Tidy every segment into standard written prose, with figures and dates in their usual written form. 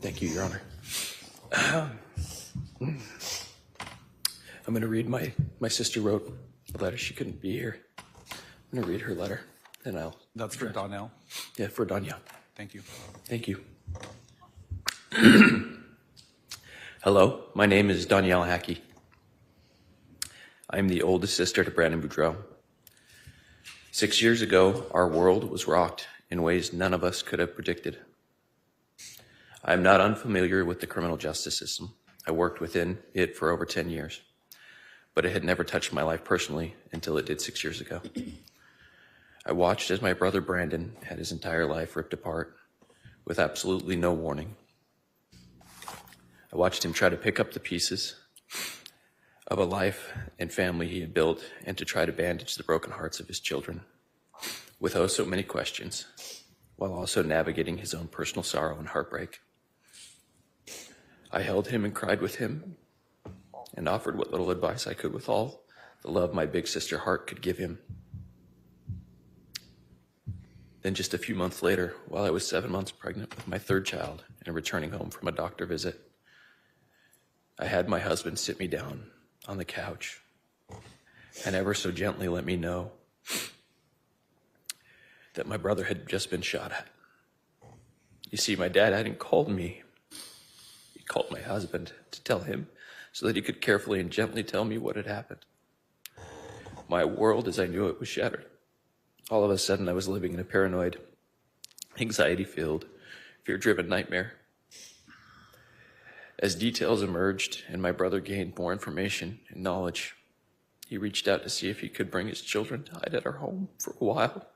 Thank you, Your Honor. I'm going to read my sister wrote a letter. She couldn't be here. I'm going to read her letter, and I'll... That's for Dawnielle? Yeah, for Dawnielle. Thank you. Thank you. Hello, my name is Dawnielle Haacke. I am the oldest sister to Brandon Boudreaux. 6 years ago, our world was rocked in ways none of us could have predicted. I am not unfamiliar with the criminal justice system. I worked within it for over 10 years, but it had never touched my life personally until it did 6 years ago. I watched as my brother Brandon had his entire life ripped apart with absolutely no warning. I watched him try to pick up the pieces of a life and family he had built and to try to bandage the broken hearts of his children with oh so many questions, while also navigating his own personal sorrow and heartbreak. I held him and cried with him and offered what little advice I could with all the love my big sister heart could give him. Then just a few months later, while I was 7 months pregnant with my third child and returning home from a doctor visit, I had my husband sit me down on the couch and ever so gently let me know that my brother had just been shot at. You see, my dad hadn't called me. He called my husband to tell him so that he could carefully and gently tell me what had happened. My world, as I knew it, was shattered. All of a sudden, I was living in a paranoid, anxiety-filled, fear-driven nightmare. As details emerged and my brother gained more information and knowledge, he reached out to see if he could bring his children to hide at our home for a while.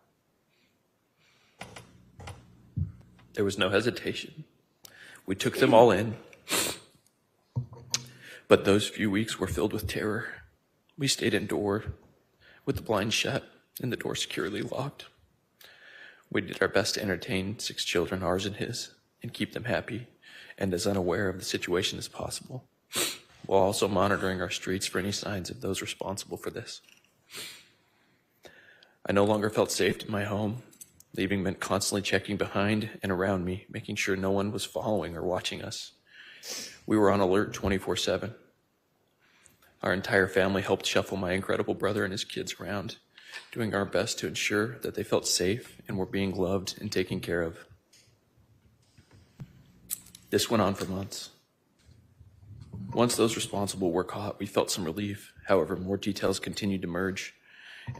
There was no hesitation. We took them all in, but those few weeks were filled with terror. We stayed indoors with the blinds shut and the door securely locked. We did our best to entertain 6 children, ours and his, and keep them happy and as unaware of the situation as possible, while also monitoring our streets for any signs of those responsible for this. I no longer felt safe in my home. Leaving meant constantly checking behind and around me, making sure no one was following or watching us. We were on alert 24/7. Our entire family helped shuffle my incredible brother and his kids around, doing our best to ensure that they felt safe and were being loved and taken care of. This went on for months. Once those responsible were caught, we felt some relief. However, more details continued to merge,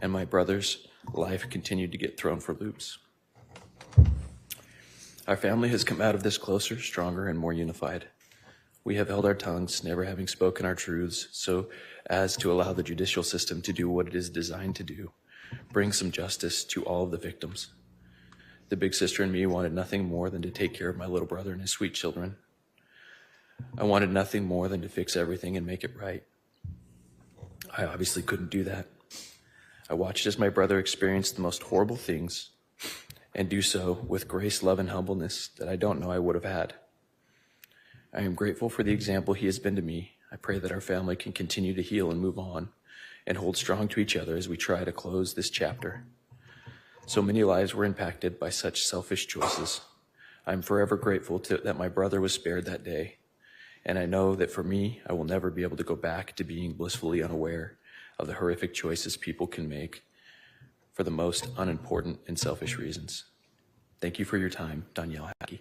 and my brother's life continued to get thrown for loops. Our family has come out of this closer, stronger, and more unified. We have held our tongues, never having spoken our truths, so as to allow the judicial system to do what it is designed to do, bring some justice to all of the victims. The big sister and me wanted nothing more than to take care of my little brother and his sweet children. I wanted nothing more than to fix everything and make it right. I obviously couldn't do that. I watched as my brother experienced the most horrible things and do so with grace, love, and humbleness that I don't know I would have had. I am grateful for the example he has been to me. I pray that our family can continue to heal and move on and hold strong to each other as we try to close this chapter. So many lives were impacted by such selfish choices. I'm forever grateful that my brother was spared that day. And I know that for me, I will never be able to go back to being blissfully unaware of the horrific choices people can make for the most unimportant and selfish reasons. Thank you for your time, Dawnielle Haacke.